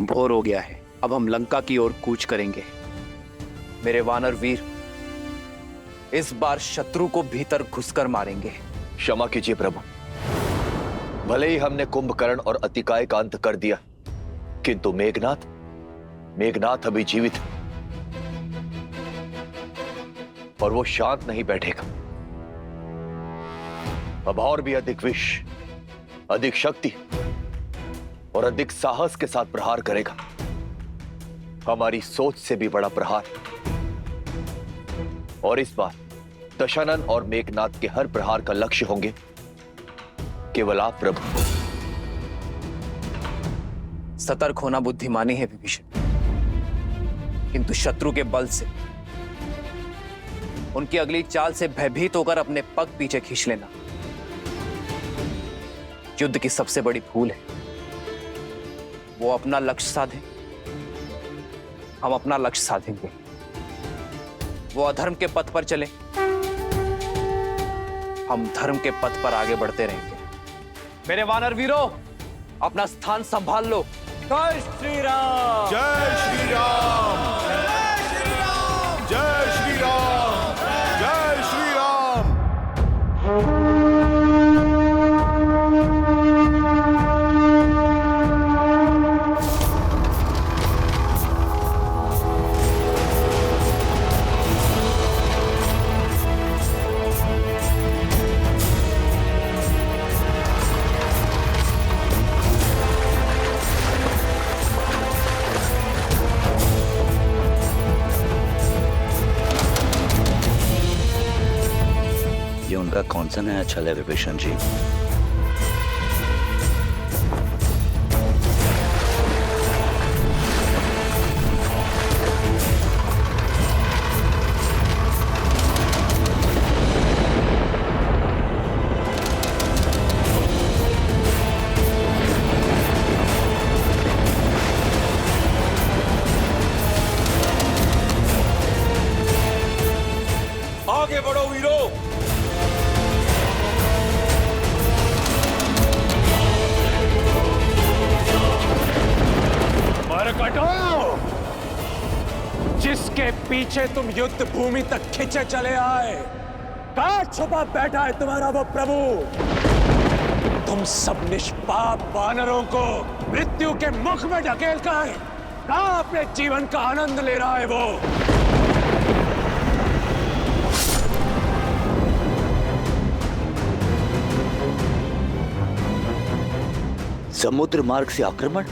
भोर हो गया है, अब हम लंका की ओर कूच करेंगे। मेरे वानर वीर, इस बार शत्रु को भीतर घुसकर मारेंगे। क्षमा कीजिए प्रभु, भले ही हमने कुंभकर्ण और अतिकाय का अंत कर दिया, किंतु मेघनाथ अभी जीवित है और वो शांत नहीं बैठेगा। अब और भी अधिक विष, अधिक शक्ति और अधिक साहस के साथ प्रहार करेगा। हमारी सोच से भी बड़ा प्रहार। और इस बार दशानन और मेघनाथ के हर प्रहार का लक्ष्य होंगे केवल आप प्रभु। सतर्क होना बुद्धिमानी है विभीषण, किंतु शत्रु के बल से, उनकी अगली चाल से भयभीत होकर अपने पग पीछे खींच लेना युद्ध की सबसे बड़ी भूल है। वो अपना लक्ष्य साधे, हम अपना लक्ष्य साधेंगे। वो अधर्म के पथ पर चले, हम धर्म के पथ पर आगे बढ़ते रहेंगे। मेरे वानर वीरों, अपना स्थान संभाल लो। जय श्री राम, जय श्री राम, जय श्री राम, जय श्री राम, जय श्री राम। ये उनका कौन सा नया छल है विभीषण जी? आगे बढ़ो वीरों। मरकटो, जिसके पीछे तुम युद्ध भूमि तक खिंचे चले आए, कहां छुपा बैठा है तुम्हारा वो प्रभु? तुम सब निष्पाप वानरों को मृत्यु के मुख में ढकेल कर कहां अपने जीवन का आनंद ले रहा है वो? समुद्र मार्ग से आक्रमण?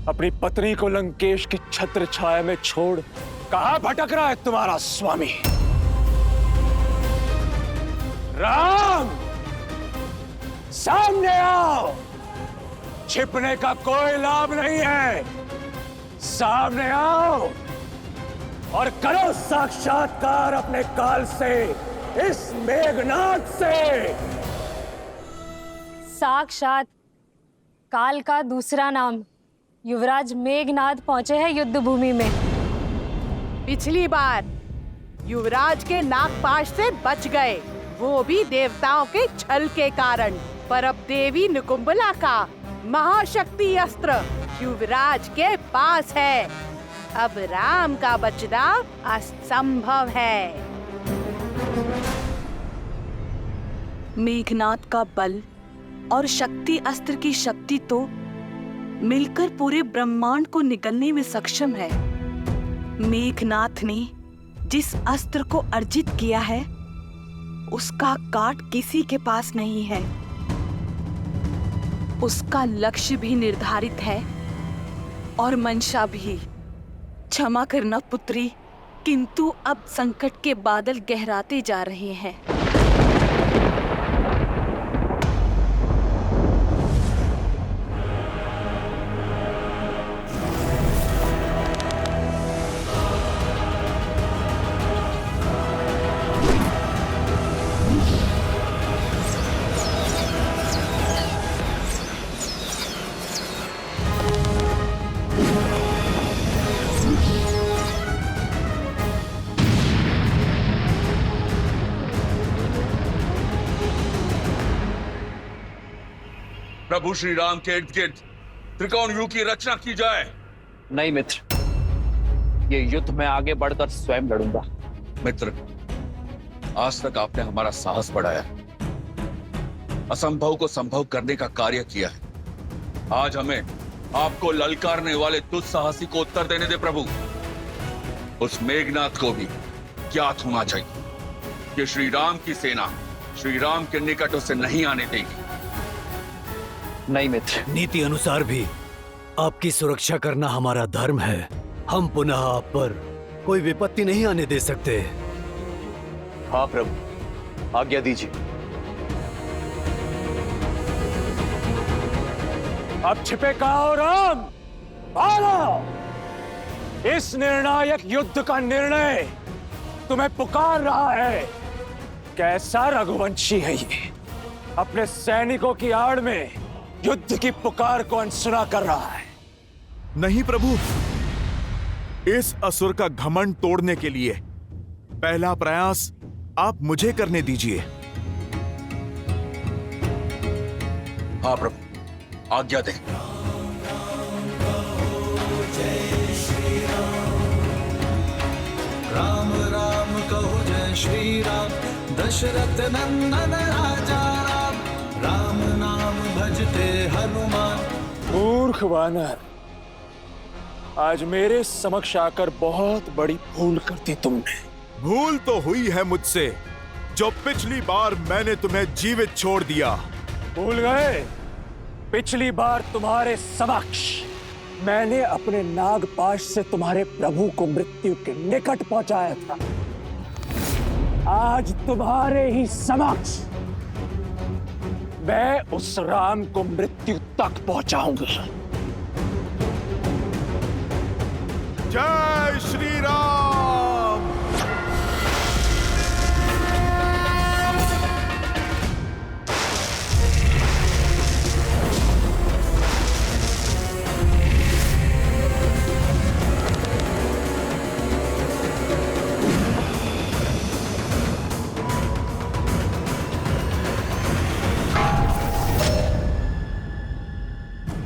अपनी पत्नी को लंकेश की छत्र छाया में छोड़ कहां भटक रहा है तुम्हारा स्वामी? राम, सामने आओ। छिपने का कोई लाभ नहीं है। सामने आओ और करो साक्षात्कार अपने काल से, इस मेघनाथ से। साक्षात काल का दूसरा नाम युवराज मेघनाथ पहुंचे हैं युद्ध भूमि में। पिछली बार युवराज के नागपाश से बच गए, वो भी देवताओं के छल के कारण। पर अब देवी निकुंभला का महाशक्ति अस्त्र युवराज के पास है। अब राम का बचना असंभव है। मेघनाथ का बल और शक्ति अस्त्र की शक्ति तो मिलकर पूरे ब्रह्मांड को निगलने में सक्षम है। मेघनाथ ने जिस अस्त्र को अर्जित किया है, उसका काट किसी के पास नहीं है। उसका लक्ष्य भी निर्धारित है और मंशा भी। क्षमा करना पुत्री, किंतु अब संकट के बादल गहराते जा रहे हैं। प्रभु श्री राम के इर्द गिर्द त्रिकोण युग की रचना की जाए। नहीं मित्र, ये युद्ध में आगे बढ़कर स्वयं लड़ूंगा। मित्र, आज तक आपने हमारा साहस बढ़ाया, असंभव को संभव करने का कार्य किया है। आज हमें आपको ललकारने वाले दुस्साहसी को उत्तर देने दे प्रभु। उस मेघनाथ को भी ज्ञात होना चाहिए कि श्री राम की सेना श्री राम के निकट उसे नहीं आने देगी। नहीं मित्र, नीति अनुसार भी आपकी सुरक्षा करना हमारा धर्म है। हम पुनः आप पर कोई विपत्ति नहीं आने दे सकते। हाँ प्रभु, आज्ञा दीजिए। अब छिपे कहाँ हो राम? आओ! इस निर्णायक युद्ध का निर्णय तुम्हें पुकार रहा है। कैसा रघुवंशी है ये, अपने सैनिकों की आड़ में युद्ध की पुकार को अनसुना कर रहा है। नहीं प्रभु, इस असुर का घमंड तोड़ने के लिए पहला प्रयास आप मुझे करने दीजिए। हाँ प्रभु, आज्ञा दें। राम राम कहो जय श्री राम, दशरथ नंदन राजा राम, राम नाम भजते हनुमान। मूर्ख वानर, आज मेरे समक्ष आकर बहुत बड़ी भूल कर दी तुमने। भूल तो हुई है मुझसे, जो पिछली बार मैंने तुम्हें जीवित छोड़ दिया। भूल गए? पिछली बार तुम्हारे समक्ष मैंने अपने नागपाश से तुम्हारे प्रभु को मृत्यु के निकट पहुंचाया था। आज तुम्हारे ही समक्ष मैं उस राम को मृत्यु तक पहुंचाऊंगा। जय श्री राम।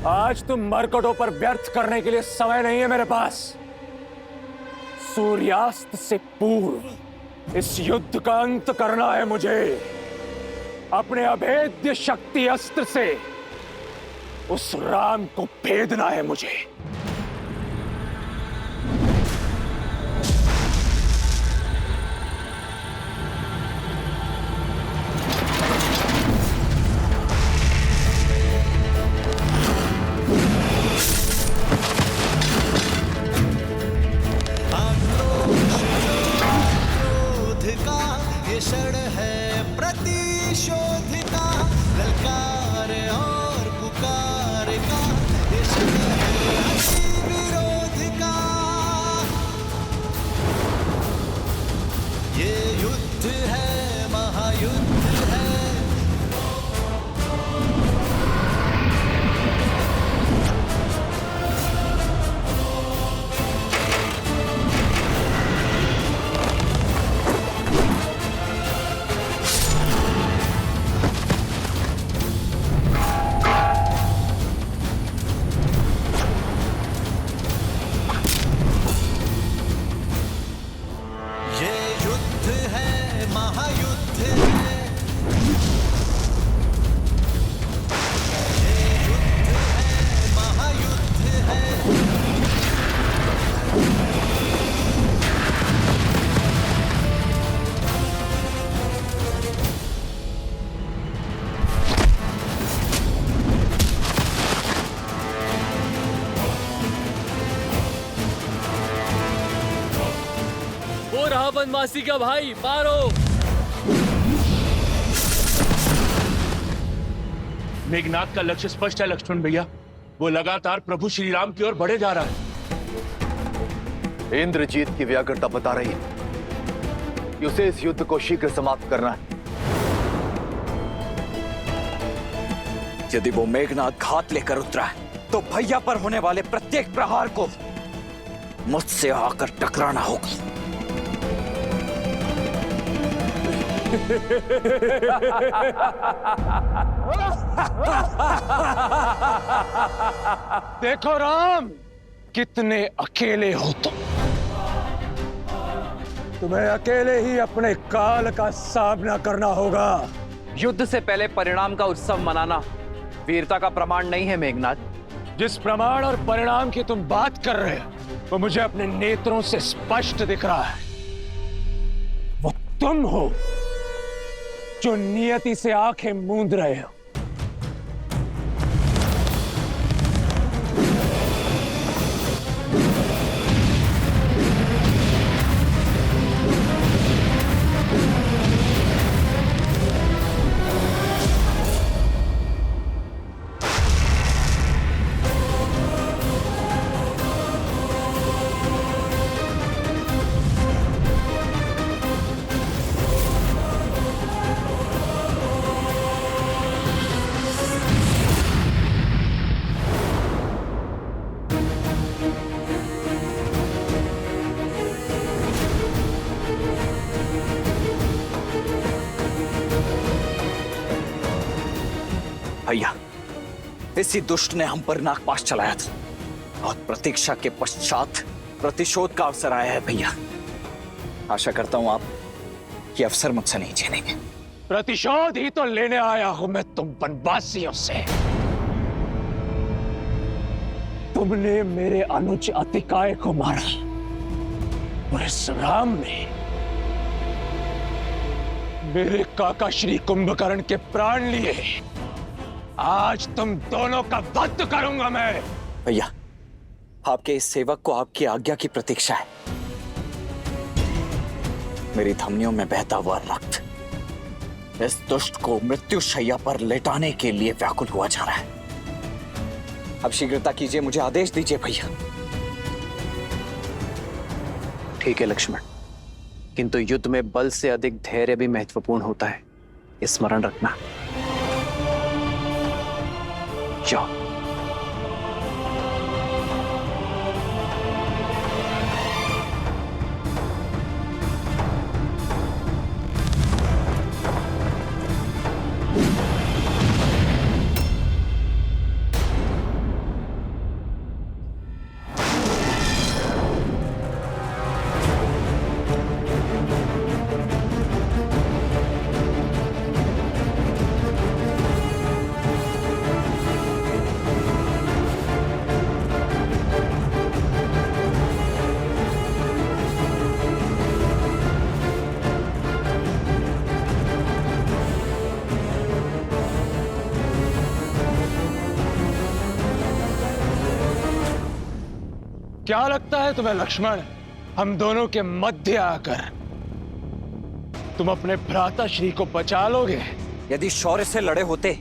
आज तुम मरकटों पर व्यर्थ करने के लिए समय नहीं है मेरे पास। सूर्यास्त से पूर्व इस युद्ध का अंत करना है मुझे। अपने अभेद्य शक्ति अस्त्र से उस राम को भेदना है मुझे। क्षण है प्रतिशोध का, ललकार और पुकार का, ये क्षण है अति विरोध का। ये युद्ध है, महायुद्ध है। बनवासी का भाई, मारो। मेघनाथ का लक्ष्य स्पष्ट है लक्ष्मण भैया। वो लगातार प्रभु श्री राम की ओर बढ़े जा रहा है। इंद्रजीत की व्याकुलता बता रही है कि उसे इस युद्ध को शीघ्र समाप्त करना है। यदि वो मेघनाथ घात लेकर उतरा है तो भैया पर होने वाले प्रत्येक प्रहार को मुझसे आकर टकराना होगा। देखो राम, कितने अकेले हो तुम। तुम्हें अकेले ही अपने काल का सामना करना होगा। युद्ध से पहले परिणाम का उत्सव मनाना वीरता का प्रमाण नहीं है मेघनाथ। जिस प्रमाण और परिणाम की तुम बात कर रहे हो वो मुझे अपने नेत्रों से स्पष्ट दिख रहा है। वो तुम हो जो नियति से आंखें मूंद रहे हो। भैया, इसी दुष्ट ने हम पर नागपाश चलाया था और प्रतीक्षा के पश्चात प्रतिशोध का अवसर आया है भैया। आशा करता हूं आप ये अवसर मुझसे नहीं छीनेंगे। प्रतिशोध ही तो लेने आया हूं मैं तुम वनवासियों से। तुमने मेरे अनुज अतिकाय को मारा और इस राम ने मेरे काका श्री कुंभकर्ण के प्राण लिए। आज तुम दोनों का वध करूंगा मैं। भैया, आपके इस सेवक को आपकी आज्ञा की प्रतीक्षा है। मेरी धमनियों में बहता हुआ रक्त इस दुष्ट को मृत्यु शैया पर लेटाने के लिए व्याकुल हुआ जा रहा है। अब शीघ्रता कीजिए, मुझे आदेश दीजिए भैया। ठीक है लक्ष्मण, किंतु युद्ध में बल से अधिक धैर्य भी महत्वपूर्ण होता है, स्मरण रखना। जाओ। क्या लगता है तुम्हें लक्ष्मण, हम दोनों के मध्य आकर तुम अपने भ्राता श्री को बचा लोगे? यदि शौर्य से लड़े होते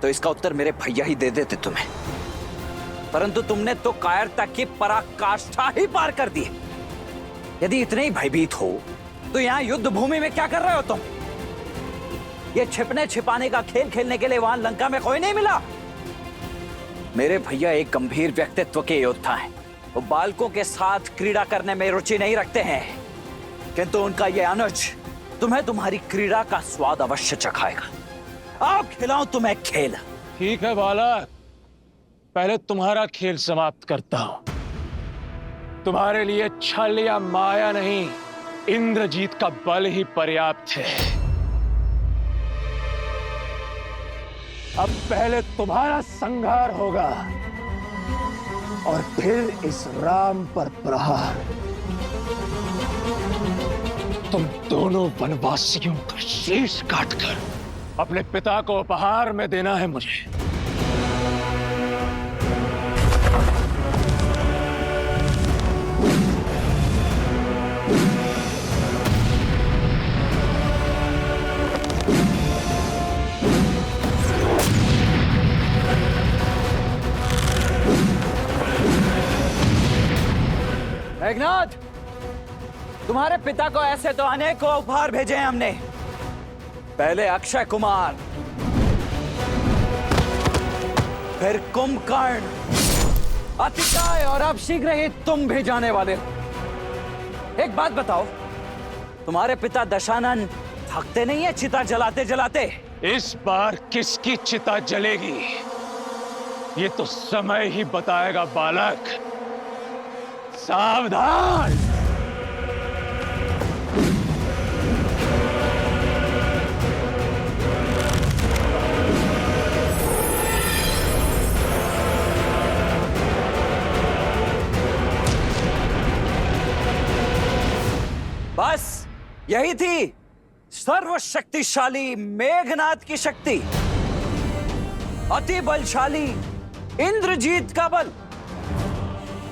तो इसका उत्तर मेरे भैया ही दे देते तुम्हें, परंतु तुमने तो कायरता की पराकाष्ठा ही पार कर दी। यदि इतने ही भयभीत हो तो यहाँ युद्ध भूमि में क्या कर रहे हो तुम? ये छिपने छिपाने का खेल खेलने के लिए वहां लंका में कोई नहीं मिला। मेरे भैया एक गंभीर व्यक्तित्व के योद्धा हैं। वो बालकों के साथ क्रीड़ा करने में रुचि नहीं रखते हैं, किंतु उनका ये अनुज तुम्हें तुम्हारी क्रीड़ा का स्वाद अवश्य चखाएगा। आओ खिलाऊं तुम्हें खेल। ठीक है बालक, पहले तुम्हारा खेल समाप्त करता हूं। तुम्हारे लिए छल या माया नहीं, इंद्रजीत का बल ही पर्याप्त है। अब पहले तुम्हारा संहार होगा और फिर इस राम पर प्रहार। तुम दोनों वनवासियों का शीश काटकर अपने पिता को उपहार में देना है मुझे। मेघनाथ, तुम्हारे पिता को ऐसे तो अनेकों उपहार भेजे हैं हमने। पहले अक्षय कुमार, फिर कुंभकर्ण, अतिकाय और अब शीघ्र ही तुम भी जाने वाले हो। एक बात बताओ, तुम्हारे पिता दशानन थकते नहीं है चिता जलाते जलाते? इस बार किसकी चिता जलेगी ये तो समय ही बताएगा बालक। सावधान। बस यही थी सर्वशक्तिशाली मेघनाद की शक्ति, अति बलशाली इंद्रजीत का बल।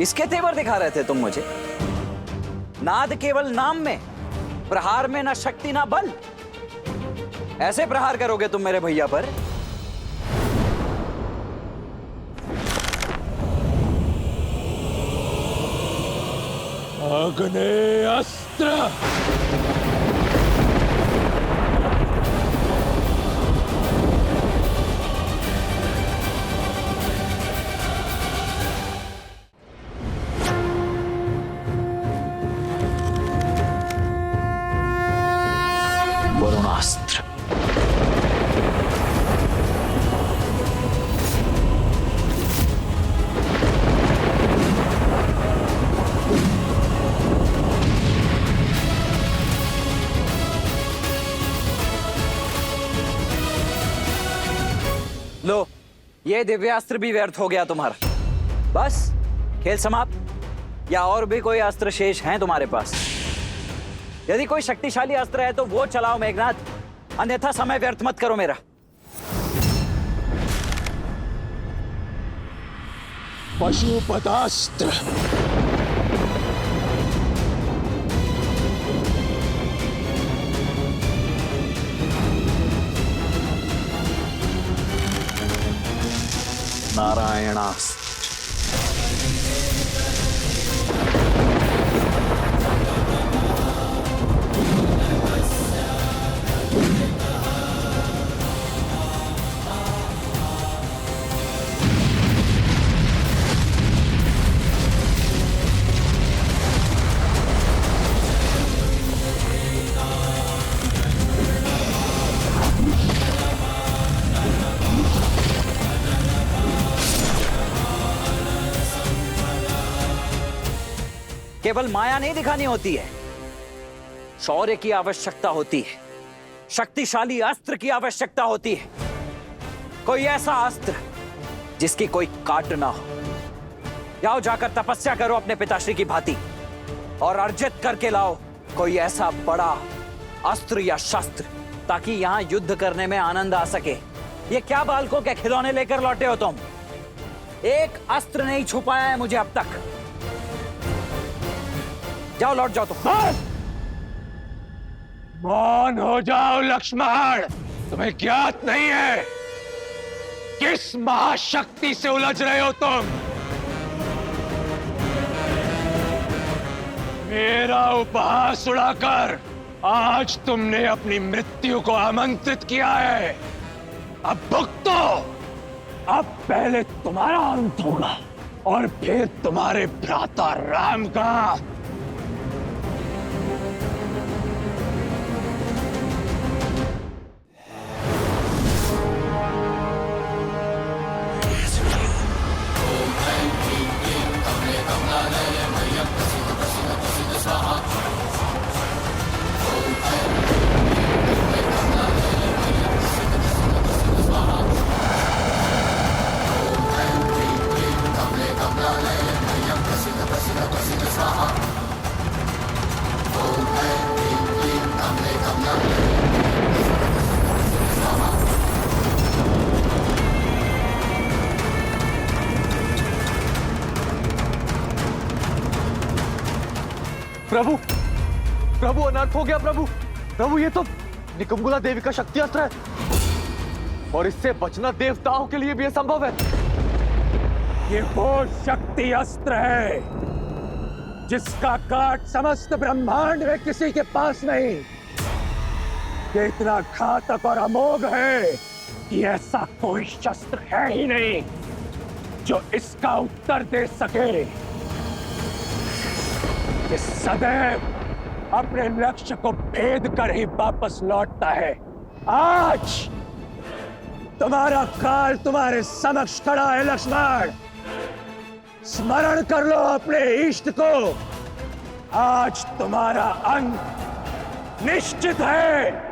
इसके तेवर दिखा रहे थे तुम मुझे। नाद केवल नाम में, प्रहार में ना शक्ति ना बल। ऐसे प्रहार करोगे तुम मेरे भैया पर? आग्नेयास्त्र। वरुणास्त्र। लो, ये दिव्यास्त्र भी व्यर्थ हो गया तुम्हारा। बस खेल समाप्त। या और भी कोई अस्त्र शेष हैं तुम्हारे पास? यदि कोई शक्तिशाली अस्त्र है तो वो चलाओ मेघनाथ, अन्यथा समय व्यर्थ मत करो मेरा। पशुपतास्त्र। नारायणास्त्र। केवल माया नहीं दिखानी होती है, शौर्य की आवश्यकता होती है, शक्तिशाली अस्त्र की आवश्यकता होती है। कोई ऐसा अस्त्र जिसकी कोई काट ना हो। जाओ जाकर तपस्या करो अपने पिताश्री की भांति और अर्जित करके लाओ कोई ऐसा बड़ा अस्त्र या शस्त्र, ताकि यहां युद्ध करने में आनंद आ सके। ये क्या बालकों के खिलौने लेकर लौटे हो तुम? एक अस्त्र नहीं छुपाया है मुझे अब तक। जाओ, लौट जाओ तुम। मौन हो जाओ लक्ष्मण। तुम्हें ज्ञात नहीं है किस महाशक्ति से उलझ रहे हो तुम। मेरा उपहास उड़ाकर आज तुमने अपनी मृत्यु को आमंत्रित किया है। अब भुगतो। अब पहले तुम्हारा अंत होगा और फिर तुम्हारे भ्राता राम का। प्रभु, प्रभु अनर्थ हो गया प्रभु। प्रभु ये तो निकुंभला देवी का शक्ति अस्त्र है और इससे बचना देवताओं के लिए भी असंभव है। ये वो शक्ति अस्त्र है जिसका काट समस्त ब्रह्मांड में किसी के पास नहीं। ये इतना घातक और अमोघ है कि ऐसा कोई शस्त्र है ही नहीं जो इसका उत्तर दे सके। ये सदैव अपने लक्ष्य को भेद कर ही वापस लौटता है। आज तुम्हारा काल तुम्हारे समक्ष खड़ा है लक्ष्मण। स्मरण कर लो अपने इष्ट को। आज तुम्हारा अंत निश्चित है।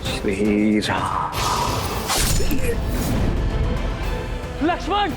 श्री राम। लक्ष्मण